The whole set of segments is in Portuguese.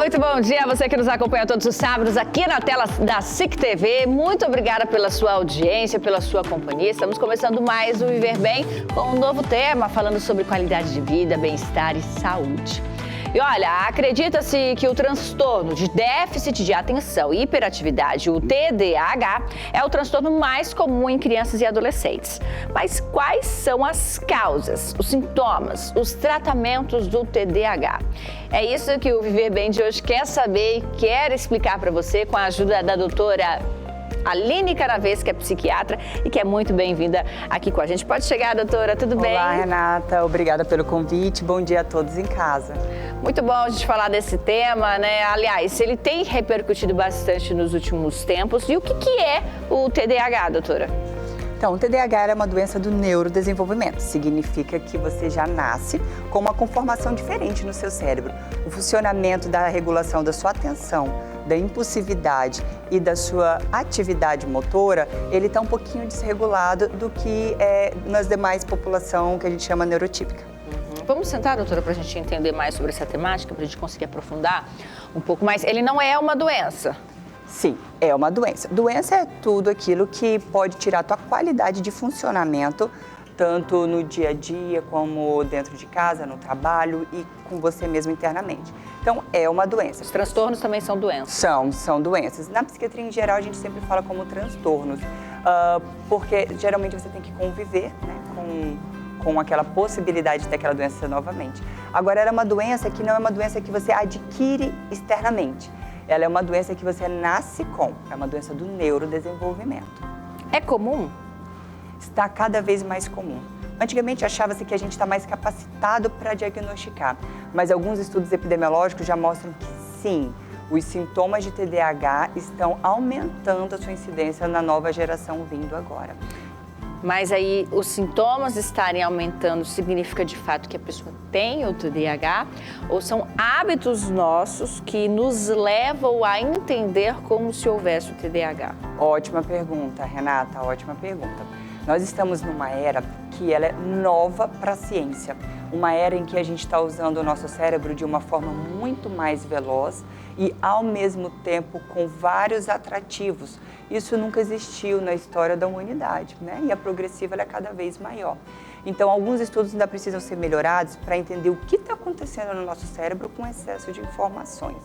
Muito bom dia a você que nos acompanha todos os sábados aqui na tela da SIC TV. Muito obrigada pela sua audiência, pela sua companhia. Estamos começando mais o Viver Bem com um novo tema, falando sobre qualidade de vida, bem-estar e saúde. E olha, acredita-se que o transtorno de déficit de atenção e hiperatividade, o TDAH, é o transtorno mais comum em crianças e adolescentes. Mas quais são as causas, os sintomas, os tratamentos do TDAH? É isso que o Viver Bem de hoje quer saber e quer explicar para você com a ajuda da doutora Aline Caravês, que é psiquiatra e que é muito bem-vinda aqui com a gente. Pode chegar, doutora, tudo bem? Olá, Renata, obrigada pelo convite, bom dia a todos em casa. Muito bom a gente falar desse tema, né? Aliás, ele tem repercutido bastante nos últimos tempos. E o que é o TDAH, doutora? Então, o TDAH é uma doença do neurodesenvolvimento. Significa que você já nasce com uma conformação diferente no seu cérebro. O funcionamento da regulação da sua atenção, da impulsividade e da sua atividade motora, ele está um pouquinho desregulado do que é nas demais população que a gente chama neurotípica. Vamos sentar, doutora, para a gente entender mais sobre essa temática, para a gente conseguir aprofundar um pouco mais. Ele não é uma doença? Sim, é uma doença. Doença é tudo aquilo que pode tirar a tua qualidade de funcionamento, tanto no dia a dia, como dentro de casa, no trabalho e com você mesmo internamente. Então, é uma doença. Os transtornos também são doenças? São doenças. Na psiquiatria, em geral, a gente sempre fala como transtornos, porque geralmente você tem que conviver, né, com aquela possibilidade de ter aquela doença novamente. Agora, ela é uma doença que não é uma doença que você adquire externamente. Ela é uma doença que você nasce com, é uma doença do neurodesenvolvimento. É comum? Está cada vez mais comum. Antigamente achava-se que a gente está mais capacitado para diagnosticar, mas alguns estudos epidemiológicos já mostram que sim, os sintomas de TDAH estão aumentando a sua incidência na nova geração vindo agora. Mas aí os sintomas estarem aumentando significa de fato que a pessoa tem o TDAH? Ou são hábitos nossos que nos levam a entender como se houvesse o TDAH? Ótima pergunta, Renata, ótima pergunta. Nós estamos numa era que ela é nova para a ciência. Uma era em que a gente está usando o nosso cérebro de uma forma muito mais veloz e, ao mesmo tempo, com vários atrativos. Isso nunca existiu na história da humanidade, né? E a progressiva ela é cada vez maior. Então, alguns estudos ainda precisam ser melhorados para entender o que está acontecendo no nosso cérebro com excesso de informações.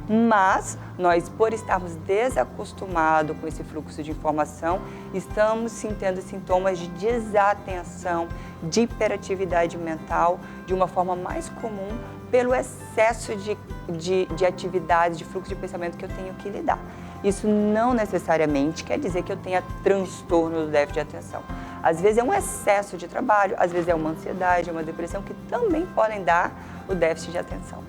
Mas nós, por estarmos desacostumados com esse fluxo de informação, estamos sentindo sintomas de desatenção, de hiperatividade mental, de uma forma mais comum, pelo excesso de atividades, de fluxo de pensamento que eu tenho que lidar. Isso não necessariamente quer dizer que eu tenha transtorno do déficit de atenção. Às vezes é um excesso de trabalho, às vezes é uma ansiedade, uma depressão, que também podem dar o déficit de atenção.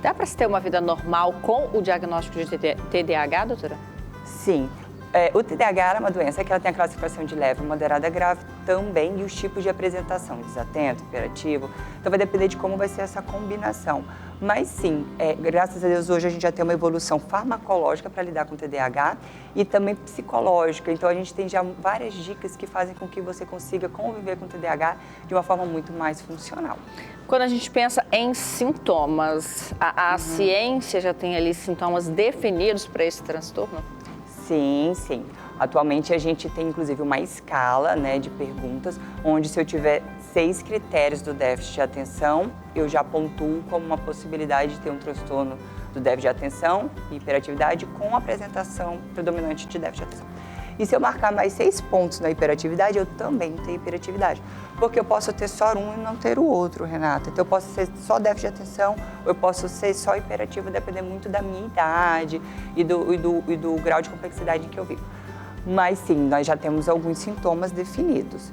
Dá para se ter uma vida normal com o diagnóstico de TDAH, doutora? Sim. O TDAH é uma doença que ela tem a classificação de leve, moderada, grave também, e os tipos de apresentação, desatento, hiperativo. Então vai depender de como vai ser essa combinação. Mas sim, graças a Deus hoje a gente já tem uma evolução farmacológica para lidar com o TDAH e também psicológica. Então a gente tem já várias dicas que fazem com que você consiga conviver com o TDAH de uma forma muito mais funcional. Quando a gente pensa em sintomas, a ciência já tem ali sintomas definidos para esse transtorno? Sim, sim. Atualmente a gente tem inclusive uma escala, né, de perguntas, onde se eu tiver 6 critérios do déficit de atenção, eu já pontuo como uma possibilidade de ter um transtorno do déficit de atenção e hiperatividade com apresentação predominante de déficit de atenção. E se eu marcar mais 6 pontos na hiperatividade, eu também tenho hiperatividade. Porque eu posso ter só um e não ter o outro, Renata. Então eu posso ser só déficit de atenção ou eu posso ser só hiperativo, depender muito da minha idade e do grau de complexidade em que eu vivo. Mas sim, nós já temos alguns sintomas definidos.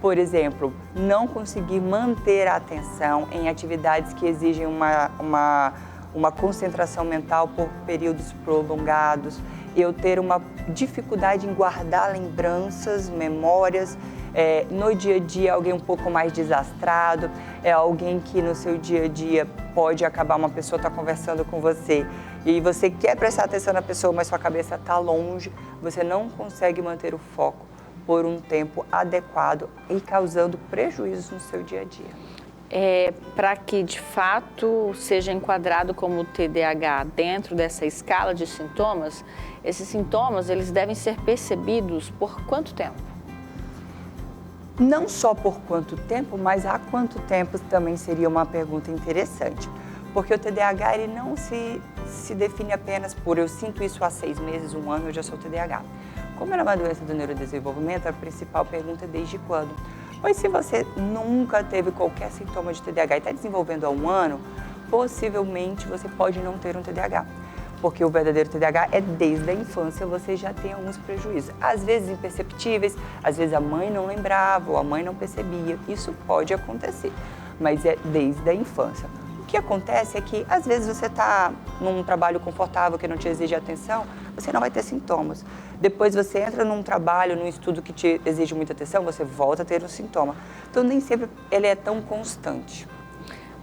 Por exemplo, não conseguir manter a atenção em atividades que exigem uma concentração mental por períodos prolongados, eu ter uma dificuldade em guardar lembranças, memórias, no dia a dia alguém um pouco mais desastrado, é alguém que no seu dia a dia pode acabar, uma pessoa está conversando com você e você quer prestar atenção na pessoa, mas sua cabeça está longe, você não consegue manter o foco por um tempo adequado e causando prejuízos no seu dia a dia. para que de fato seja enquadrado como TDAH dentro dessa escala de sintomas, esses sintomas eles devem ser percebidos por quanto tempo? Não só por quanto tempo, mas há quanto tempo também seria uma pergunta interessante. Porque o TDAH ele não se define apenas por eu sinto isso há 6 meses, 1 ano, eu já sou TDAH. Como é uma doença do neurodesenvolvimento, a principal pergunta é desde quando? Pois se você nunca teve qualquer sintoma de TDAH e está desenvolvendo há 1 ano, possivelmente você pode não ter um TDAH. Porque o verdadeiro TDAH é desde a infância, você já tem alguns prejuízos. Às vezes imperceptíveis, às vezes a mãe não lembrava ou a mãe não percebia. Isso pode acontecer, mas é desde a infância. O que acontece é que às vezes você está num trabalho confortável que não te exige atenção, você não vai ter sintomas. Depois você entra num trabalho, num estudo que te exige muita atenção, você volta a ter um sintoma. Então nem sempre ele é tão constante.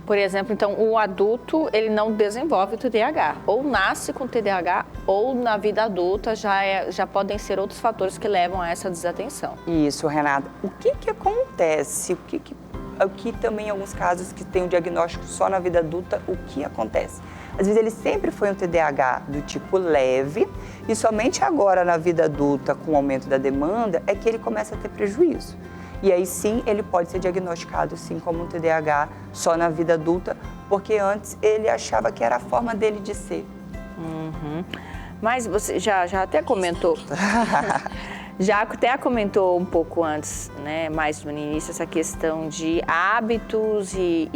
Por exemplo, então, o adulto, ele não desenvolve o TDAH, ou nasce com TDAH, ou na vida adulta já podem ser outros fatores que levam a essa desatenção. Isso, Renata. O que acontece? O que também em alguns casos que tem o diagnóstico só na vida adulta, o que acontece? Às vezes ele sempre foi um TDAH do tipo leve e somente agora na vida adulta, com o aumento da demanda, é que ele começa a ter prejuízo. E aí sim, ele pode ser diagnosticado sim como um TDAH só na vida adulta, porque antes ele achava que era a forma dele de ser. Uhum. Mas você já até comentou, já até comentou um pouco antes, né, mais no início, essa questão de hábitos e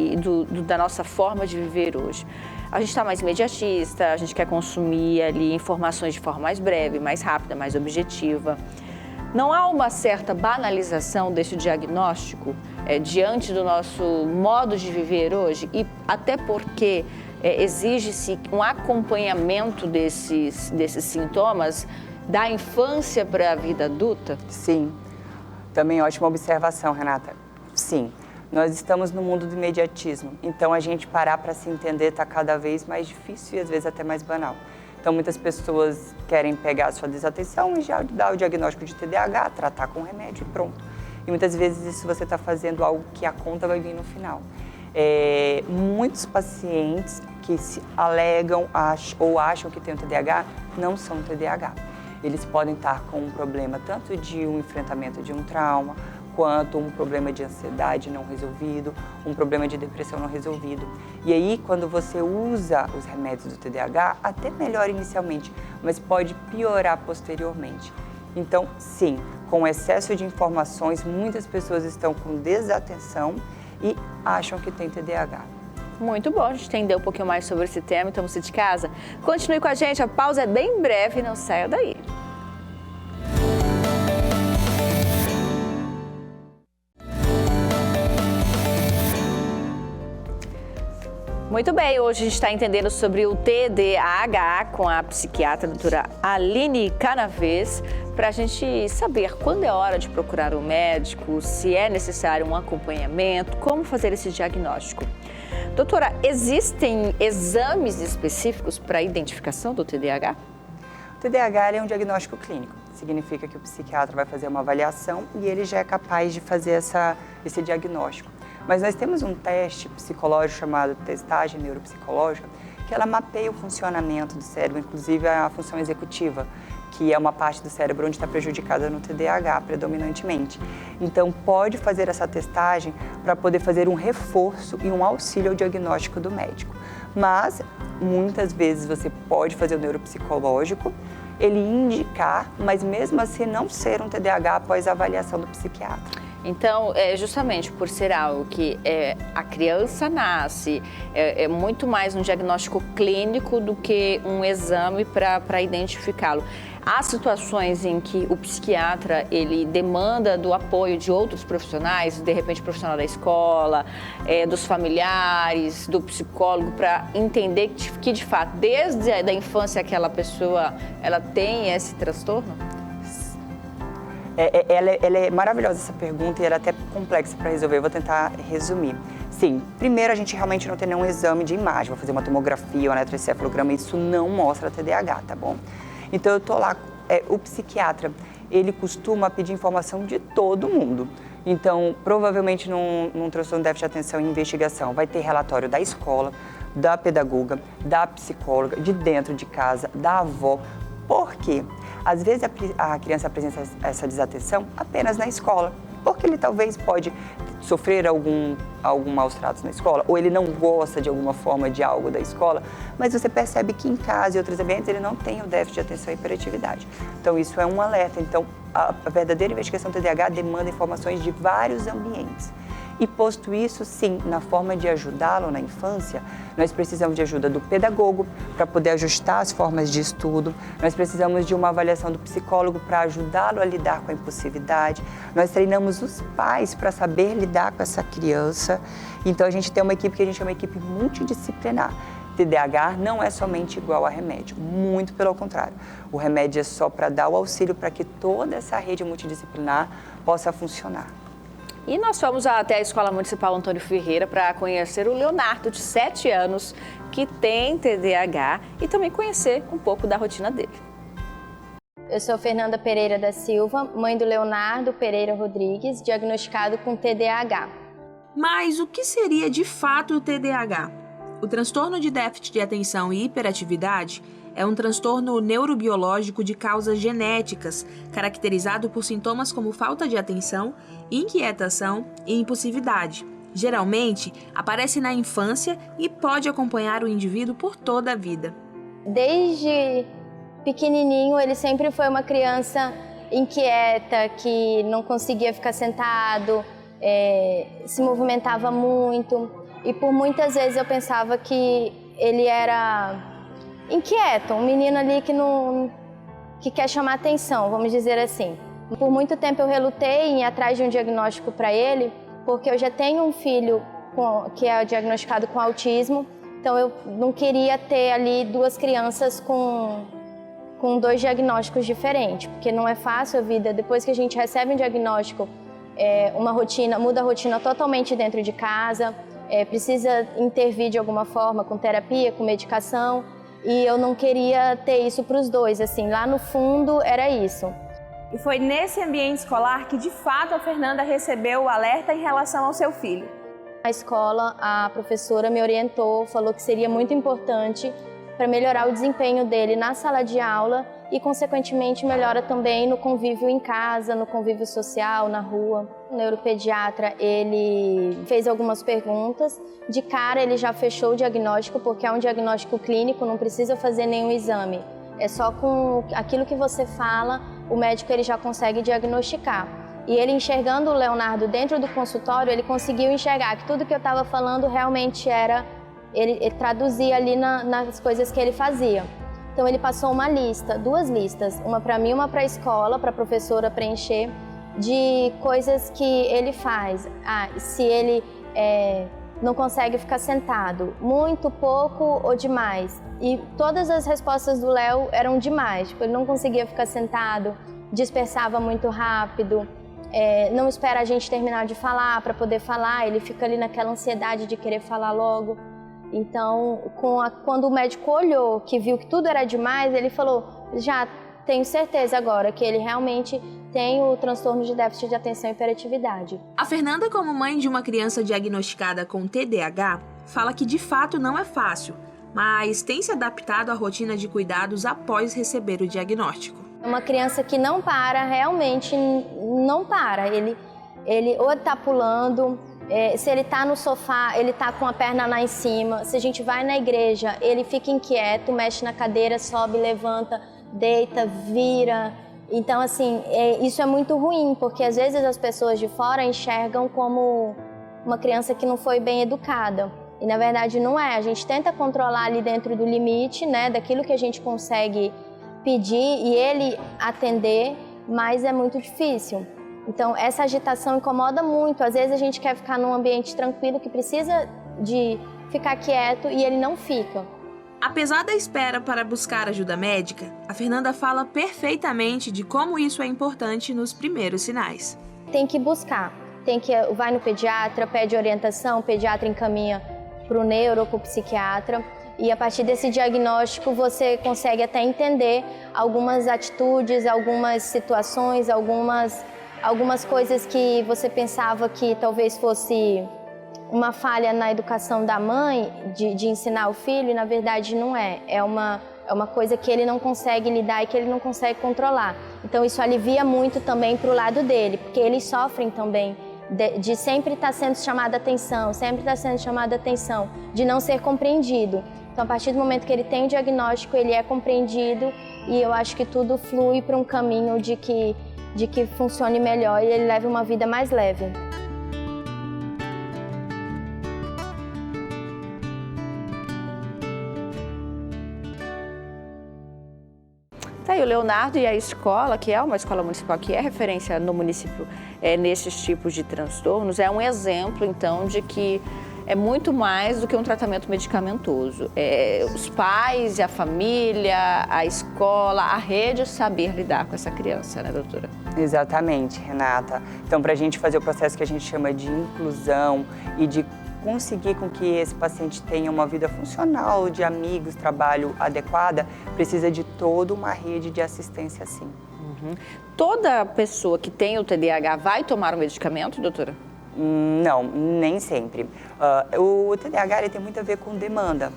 da nossa forma de viver hoje. A gente está mais imediatista, a gente quer consumir ali informações de forma mais breve, mais rápida, mais objetiva. Não há uma certa banalização desse diagnóstico diante do nosso modo de viver hoje? E até porque exige-se um acompanhamento desses sintomas da infância para a vida adulta? Sim, também ótima observação, Renata. Sim, nós estamos no mundo do imediatismo, então a gente parar para se entender está cada vez mais difícil e às vezes até mais banal. Então, muitas pessoas querem pegar a sua desatenção e já dar o diagnóstico de TDAH, tratar com remédio e pronto. E muitas vezes isso você está fazendo algo que a conta vai vir no final. Muitos pacientes que se alegam ou acham que têm um TDAH não são TDAH. Eles podem estar com um problema tanto de um enfrentamento de um trauma, quanto um problema de ansiedade não resolvido, um problema de depressão não resolvido. E aí, quando você usa os remédios do TDAH, até melhora inicialmente, mas pode piorar posteriormente. Então, sim, com excesso de informações, muitas pessoas estão com desatenção e acham que tem TDAH. Muito bom, a gente entendeu um pouquinho mais sobre esse tema, então você de casa, continue com a gente, a pausa é bem breve, não saia daí. Muito bem, hoje a gente está entendendo sobre o TDAH com a psiquiatra a doutora Aline Canavês, para a gente saber quando é hora de procurar um médico, se é necessário um acompanhamento, como fazer esse diagnóstico. Doutora, existem exames específicos para a identificação do TDAH? O TDAH é um diagnóstico clínico, significa que o psiquiatra vai fazer uma avaliação e ele já é capaz de fazer esse diagnóstico. Mas nós temos um teste psicológico chamado testagem neuropsicológica, que ela mapeia o funcionamento do cérebro, inclusive a função executiva, que é uma parte do cérebro onde está prejudicada no TDAH predominantemente. Então, pode fazer essa testagem para poder fazer um reforço e um auxílio ao diagnóstico do médico. Mas, muitas vezes, você pode fazer o neuropsicológico, ele indicar, mas mesmo assim não ser um TDAH após a avaliação do psiquiatra. Então, justamente por ser algo que a criança nasce, é muito mais um diagnóstico clínico do que um exame para identificá-lo. Há situações em que o psiquiatra ele demanda do apoio de outros profissionais, de repente profissional da escola, dos familiares, do psicólogo, para entender que de fato, desde a infância aquela pessoa ela tem esse transtorno? Ela é maravilhosa essa pergunta e ela é até complexa para resolver, eu vou tentar resumir. Sim, primeiro a gente realmente não tem nenhum exame de imagem, vou fazer uma tomografia, um eletroencefalograma, isso não mostra TDAH, tá bom? Então eu tô lá, o psiquiatra, ele costuma pedir informação de todo mundo. Então, provavelmente num transtorno de déficit de atenção e investigação vai ter relatório da escola, da pedagoga, da psicóloga, de dentro de casa, da avó. Por quê? Às vezes a criança apresenta essa desatenção apenas na escola, porque ele talvez pode sofrer algum maus tratos na escola, ou ele não gosta de alguma forma de algo da escola, mas você percebe que em casa e outros ambientes ele não tem o déficit de atenção e hiperatividade. Então isso é um alerta. Então a verdadeira investigação TDAH demanda informações de vários ambientes. E posto isso, sim, na forma de ajudá-lo na infância, nós precisamos de ajuda do pedagogo para poder ajustar as formas de estudo, nós precisamos de uma avaliação do psicólogo para ajudá-lo a lidar com a impulsividade, nós treinamos os pais para saber lidar com essa criança. Então a gente tem uma equipe que a gente chama de equipe multidisciplinar. TDAH não é somente igual a remédio, muito pelo contrário. O remédio é só para dar o auxílio para que toda essa rede multidisciplinar possa funcionar. E nós fomos até a Escola Municipal Antônio Ferreira para conhecer o Leonardo, de 7 anos, que tem TDAH, e também conhecer um pouco da rotina dele. Eu sou Fernanda Pereira da Silva, mãe do Leonardo Pereira Rodrigues, diagnosticado com TDAH. Mas o que seria de fato o TDAH? O transtorno de déficit de atenção e hiperatividade é um transtorno neurobiológico de causas genéticas, caracterizado por sintomas como falta de atenção, inquietação e impulsividade. Geralmente, aparece na infância e pode acompanhar o indivíduo por toda a vida. Desde pequenininho, ele sempre foi uma criança inquieta, que não conseguia ficar sentado, se movimentava muito. E por muitas vezes eu pensava que ele era inquieto, um menino ali que quer chamar atenção, vamos dizer assim. Por muito tempo eu relutei em ir atrás de um diagnóstico para ele, porque eu já tenho um filho que é diagnosticado com autismo, então eu não queria ter ali 2 crianças com 2 diagnósticos diferentes, porque não é fácil a vida. Depois que a gente recebe um diagnóstico, muda a rotina totalmente dentro de casa, precisa intervir de alguma forma com terapia, com medicação. E eu não queria ter isso para os 2, assim, lá no fundo era isso. E foi nesse ambiente escolar que, de fato, a Fernanda recebeu o alerta em relação ao seu filho. Na escola, a professora me orientou, falou que seria muito importante para melhorar o desempenho dele na sala de aula e, consequentemente, melhora também no convívio em casa, no convívio social, na rua. O neuropediatra, ele fez algumas perguntas. De cara, ele já fechou o diagnóstico, porque é um diagnóstico clínico, não precisa fazer nenhum exame. É só com aquilo que você fala, o médico ele já consegue diagnosticar. E ele, enxergando o Leonardo dentro do consultório, ele conseguiu enxergar que tudo que eu estava falando realmente era... Ele traduzia ali nas coisas que ele fazia. Então ele passou uma lista, 2 listas, uma para mim e uma para a escola, para a professora preencher, de coisas que ele faz. Se ele não consegue ficar sentado, muito, pouco ou demais. E todas as respostas do Léo eram demais. Tipo, ele não conseguia ficar sentado, dispersava muito rápido, não espera a gente terminar de falar para poder falar, ele fica ali naquela ansiedade de querer falar logo. Então, quando o médico olhou, que viu que tudo era demais, ele falou, já tenho certeza agora que ele realmente tem o transtorno de déficit de atenção e hiperatividade. A Fernanda, como mãe de uma criança diagnosticada com TDAH, fala que de fato não é fácil, mas tem se adaptado à rotina de cuidados após receber o diagnóstico. Uma criança que não para, realmente não para. Ele ou está pulando, se ele está no sofá, ele está com a perna lá em cima. Se a gente vai na igreja, ele fica inquieto, mexe na cadeira, sobe, levanta, deita, vira. Então, assim, isso é muito ruim, porque às vezes as pessoas de fora enxergam como uma criança que não foi bem educada. E na verdade não é. A gente tenta controlar ali dentro do limite, né, daquilo que a gente consegue pedir e ele atender, mas é muito difícil. Então, essa agitação incomoda muito. Às vezes a gente quer ficar num ambiente tranquilo que precisa de ficar quieto e ele não fica. Apesar da espera para buscar ajuda médica, a Fernanda fala perfeitamente de como isso é importante nos primeiros sinais. Tem que buscar. Vai no pediatra, pede orientação, o pediatra encaminha para o neuro ou para o psiquiatra. E a partir desse diagnóstico você consegue até entender algumas atitudes, algumas situações, algumas algumas coisas que você pensava que talvez fosse uma falha na educação da mãe, de ensinar o filho, e na verdade não é. É uma coisa que ele não consegue lidar e que ele não consegue controlar. Então isso alivia muito também para o lado dele, porque eles sofrem também de sempre estar sendo chamada atenção, sempre estar sendo chamada atenção, de não ser compreendido. Então a partir do momento que ele tem o diagnóstico, ele é compreendido e eu acho que tudo flui para um caminho de que funcione melhor e ele leve uma vida mais leve. Tá aí o Leonardo e a escola, que é uma escola municipal, que é referência no município nesses tipos de transtornos, é um exemplo, então, de que é muito mais do que um tratamento medicamentoso. Os pais, a família, a escola, a rede saber lidar com essa criança, né, doutora? Exatamente, Renata. Então, para a gente fazer o processo que a gente chama de inclusão e de conseguir com que esse paciente tenha uma vida funcional, de amigos, trabalho adequada, precisa de toda uma rede de assistência, sim. Uhum. Toda pessoa que tem o TDAH vai tomar o medicamento, doutora? Não, nem sempre. O TDAH ele tem muito a ver com demanda.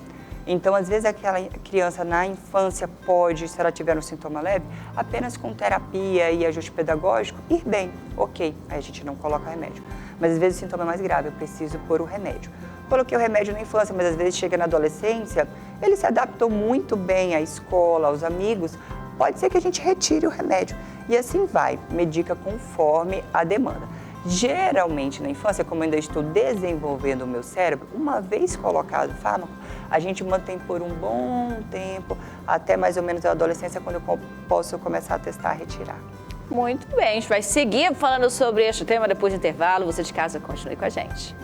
Então, às vezes, aquela criança na infância pode, se ela tiver um sintoma leve, apenas com terapia e ajuste pedagógico, ir bem, ok, aí a gente não coloca remédio. Mas às vezes o sintoma é mais grave, eu preciso pôr o remédio. Coloquei o remédio na infância, mas às vezes chega na adolescência, ele se adaptou muito bem à escola, aos amigos, pode ser que a gente retire o remédio. E assim vai, medica conforme a demanda. Geralmente na infância, como eu ainda estou desenvolvendo o meu cérebro, uma vez colocado o fármaco, a gente mantém por um bom tempo, até mais ou menos a adolescência, quando eu posso começar a testar, retirar. Muito bem, a gente vai seguir falando sobre este tema depois do intervalo. Você de casa, continue com a gente.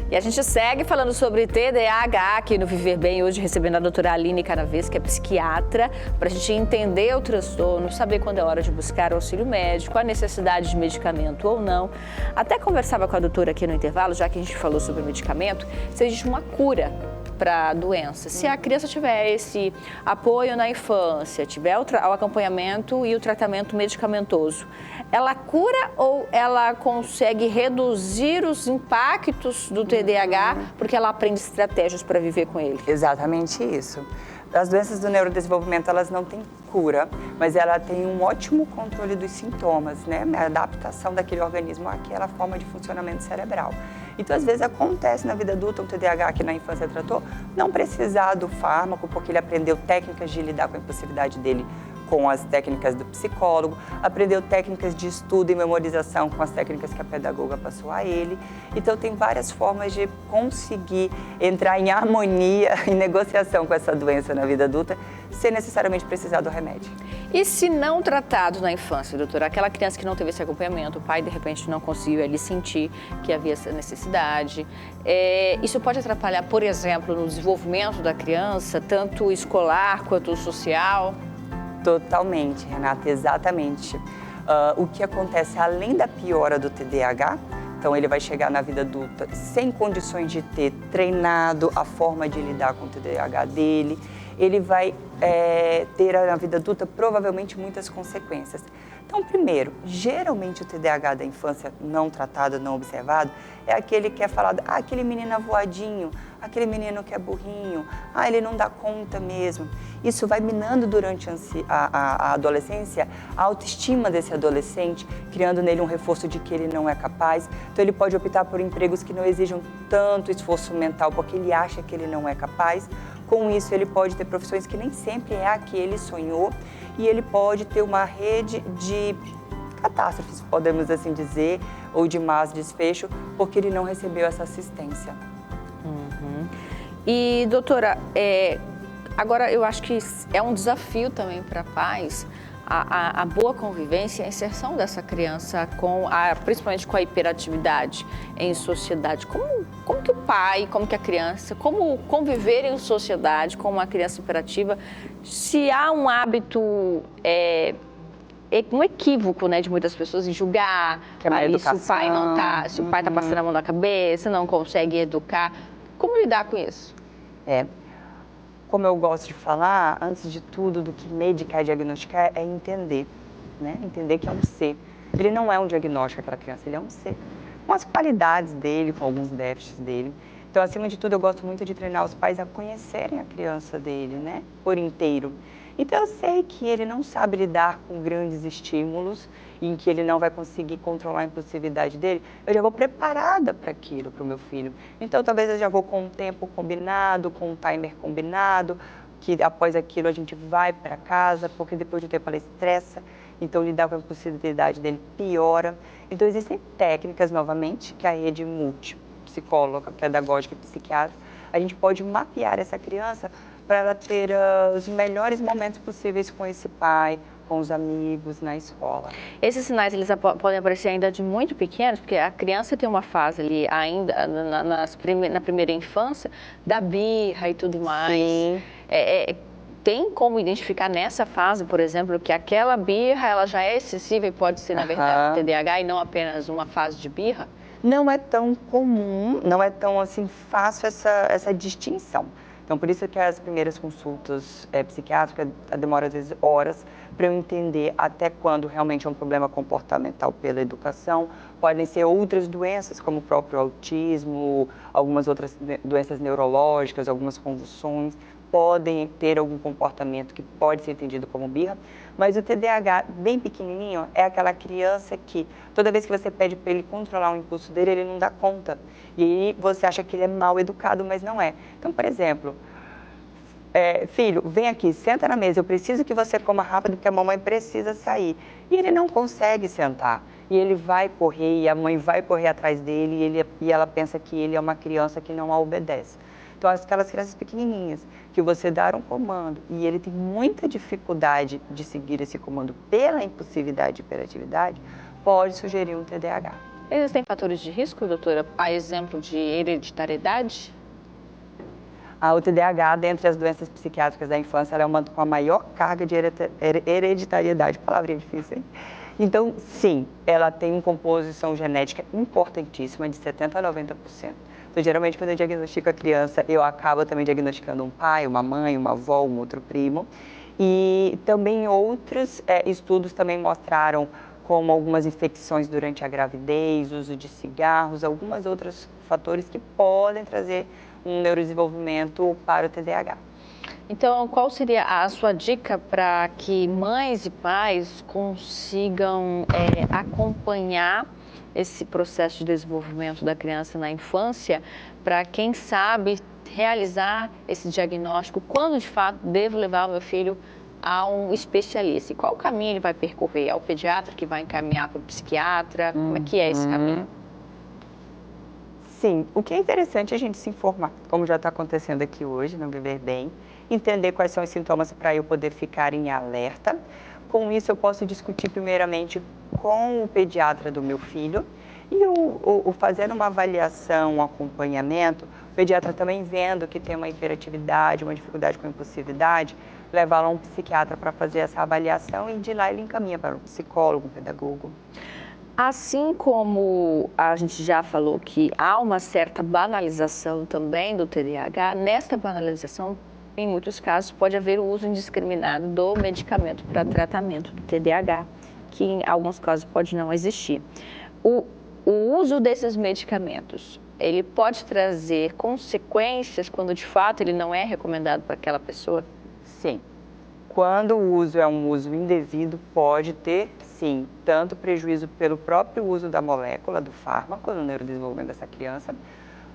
E a gente segue falando sobre TDAH aqui no Viver Bem, hoje recebendo a doutora Aline Canaves, que é psiquiatra, para a gente entender o transtorno, saber quando é hora de buscar auxílio médico, a necessidade de medicamento ou não. Até conversava com a doutora aqui no intervalo, já que a gente falou sobre medicamento, se existe uma cura para a doença. Se a criança tiver esse apoio na infância, tiver o acompanhamento e o tratamento medicamentoso, ela cura ou ela consegue reduzir os impactos do TDAH porque ela aprende estratégias para viver com ele? Exatamente isso. As doenças do neurodesenvolvimento, elas não têm cura, mas ela tem um ótimo controle dos sintomas, né? A adaptação daquele organismo àquela forma de funcionamento cerebral. Então, às vezes, acontece na vida adulta um TDAH que na infância tratou, não precisar do fármaco, porque ele aprendeu técnicas de lidar com a impulsividade dele com as técnicas do psicólogo, aprendeu técnicas de estudo e memorização com as técnicas que a pedagoga passou a ele. Então, tem várias formas de conseguir entrar em harmonia, em negociação com essa doença na vida adulta, sem necessariamente precisar do remédio. E se não tratado na infância, doutora, aquela criança que não teve esse acompanhamento, o pai de repente não conseguiu ali sentir que havia essa necessidade, isso pode atrapalhar, por exemplo, no desenvolvimento da criança, tanto escolar quanto social? Totalmente, Renata, exatamente. O que acontece além da piora do TDAH, então ele vai chegar na vida adulta sem condições de ter treinado a forma de lidar com o TDAH dele, ele vai ter na vida adulta provavelmente muitas consequências. Então, primeiro, geralmente o TDAH da infância não tratado, não observado, é aquele que é falado, aquele menino avoadinho, aquele menino que é burrinho, ele não dá conta mesmo. Isso vai minando durante a adolescência a autoestima desse adolescente, criando nele um reforço de que ele não é capaz. Então, ele pode optar por empregos que não exijam tanto esforço mental, porque ele acha que ele não é capaz. Com isso, ele pode ter profissões que nem sempre é a que ele sonhou e ele pode ter uma rede de catástrofes, podemos assim dizer, ou de más desfecho, porque ele não recebeu essa assistência. Uhum. E, doutora, agora eu acho que é um desafio também para pais a boa convivência e a inserção dessa criança, principalmente com a hiperatividade em sociedade. Como que o pai, como que a criança, como conviver em sociedade com uma criança hiperativa, se há um hábito, um equívoco, né, de muitas pessoas em julgar, se o pai não tá, se o pai está passando a mão na cabeça, não consegue educar, como lidar com isso? Como eu gosto de falar, antes de tudo, do que medicar e diagnosticar, é entender, né? Entender que é um ser. Ele não é um diagnóstico, aquela criança, ele é um ser. Com as qualidades dele, com alguns déficits dele. Então, acima de tudo, eu gosto muito de treinar os pais a conhecerem a criança dele, né? Por inteiro. Então, eu sei que ele não sabe lidar com grandes estímulos, em que ele não vai conseguir controlar a impulsividade dele. Eu já vou preparada para aquilo, para o meu filho. Então, talvez eu já vou com um tempo combinado, com um timer combinado, que após aquilo a gente vai para casa, porque depois de um tempo ela estressa, então lidar com a impulsividade dele piora. Então, existem técnicas, novamente, que a rede multipsicóloga, pedagógica e psiquiatra, a gente pode mapear essa criança para ela ter os melhores momentos possíveis com esse pai, com os amigos, na escola. Esses sinais, eles podem aparecer ainda de muito pequenos, porque a criança tem uma fase ali ainda na primeira infância, da birra e tudo mais. Sim. Tem como identificar nessa fase, por exemplo, que aquela birra ela já é excessiva e pode ser, na verdade, TDAH e não apenas uma fase de birra? Não é tão comum, não é tão assim fácil essa distinção. Então, por isso que as primeiras consultas psiquiátricas demoram, às vezes, horas para eu entender até quando realmente é um problema comportamental pela educação. Podem ser outras doenças, como o próprio autismo, algumas outras doenças neurológicas, algumas convulsões. Podem ter algum comportamento que pode ser entendido como birra, mas o TDAH bem pequenininho é aquela criança que toda vez que você pede para ele controlar o impulso dele, ele não dá conta. E aí você acha que ele é mal educado, mas não é. Então, por exemplo, filho, vem aqui, senta na mesa, eu preciso que você coma rápido porque a mamãe precisa sair. E ele não consegue sentar. E ele vai correr, e a mãe vai correr atrás dele, e ela pensa que ele é uma criança que não a obedece. Então, aquelas crianças pequenininhas, que você dá um comando e ele tem muita dificuldade de seguir esse comando pela impulsividade e hiperatividade, pode sugerir um TDAH. Existem fatores de risco, doutora, a exemplo de hereditariedade? O TDAH, dentre as doenças psiquiátricas da infância, ela é uma com a maior carga de hereditariedade, palavrinha difícil, hein? Então, sim, ela tem uma composição genética importantíssima, de 70% a 90%. Então, geralmente, quando eu diagnostico a criança, eu acabo também diagnosticando um pai, uma mãe, uma avó, um outro primo. E também outros estudos também mostraram como algumas infecções durante a gravidez, uso de cigarros, alguns outros fatores que podem trazer um neurodesenvolvimento para o TDAH. Então, qual seria a sua dica para que mães e pais consigam acompanhar esse processo de desenvolvimento da criança na infância, para quem sabe realizar esse diagnóstico, quando de fato devo levar o meu filho a um especialista? E qual caminho ele vai percorrer? É o pediatra que vai encaminhar para o psiquiatra? Como é que é esse caminho? Sim, o que é interessante é a gente se informar, como já está acontecendo aqui hoje no Viver Bem, entender quais são os sintomas para eu poder ficar em alerta. Com isso, eu posso discutir primeiramente com o pediatra do meu filho e fazer uma avaliação, um acompanhamento, o pediatra também vendo que tem uma hiperatividade, uma dificuldade com impulsividade, levá-lo a um psiquiatra para fazer essa avaliação e de lá ele encaminha para um psicólogo, um pedagogo. Assim como a gente já falou que há uma certa banalização também do TDAH, nesta banalização, em muitos casos, pode haver o uso indiscriminado do medicamento para tratamento do TDAH, que em alguns casos pode não existir. O uso desses medicamentos, ele pode trazer consequências quando de fato ele não é recomendado para aquela pessoa? Sim. Quando o uso é um uso indevido, pode ter, sim, tanto prejuízo pelo próprio uso da molécula, do fármaco, no neurodesenvolvimento dessa criança,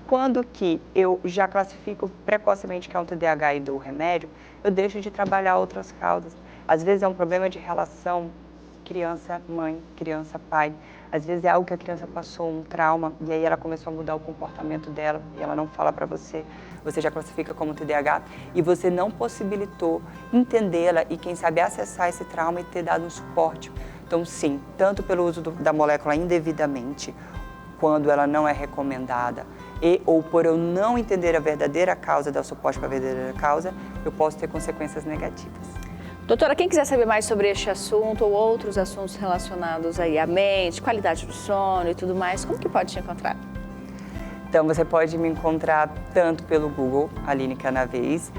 quando que eu já classifico precocemente que é um TDAH e dou o remédio, eu deixo de trabalhar outras causas. Às vezes é um problema de relação criança-mãe, criança-pai. Às vezes é algo que a criança passou, um trauma, e aí ela começou a mudar o comportamento dela, e ela não fala para você, você já classifica como TDAH, e você não possibilitou entendê-la e, quem sabe, acessar esse trauma e ter dado um suporte. Então, sim, tanto pelo uso da molécula indevidamente, quando ela não é recomendada, ou por eu não entender a verdadeira causa, dar suporte para a verdadeira causa, eu posso ter consequências negativas. Doutora, quem quiser saber mais sobre este assunto ou outros assuntos relacionados aí à mente, qualidade do sono e tudo mais, como que pode te encontrar? Então você pode me encontrar tanto pelo Google, Aline Canavez,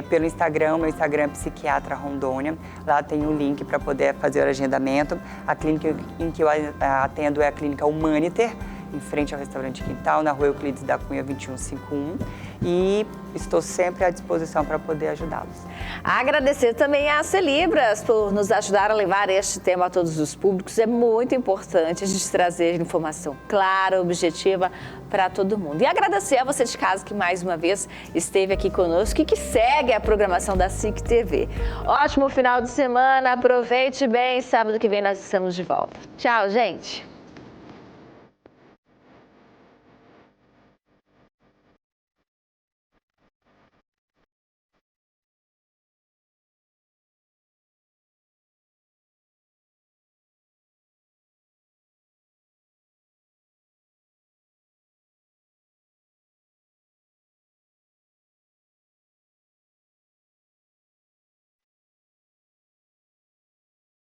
pelo Instagram, meu Instagram é Psiquiatra Rondônia. Lá tem o link para poder fazer o agendamento. A clínica em que eu atendo é a Clínica Humaniter, em frente ao restaurante Quintal, na Rua Euclides da Cunha 2151. E estou sempre à disposição para poder ajudá-los. Agradecer também a Celibras por nos ajudar a levar este tema a todos os públicos. É muito importante a gente trazer informação clara, objetiva para todo mundo. E agradecer a você de casa que mais uma vez esteve aqui conosco e que segue a programação da SIC TV. Ótimo final de semana, aproveite bem. Sábado que vem nós estamos de volta. Tchau, gente!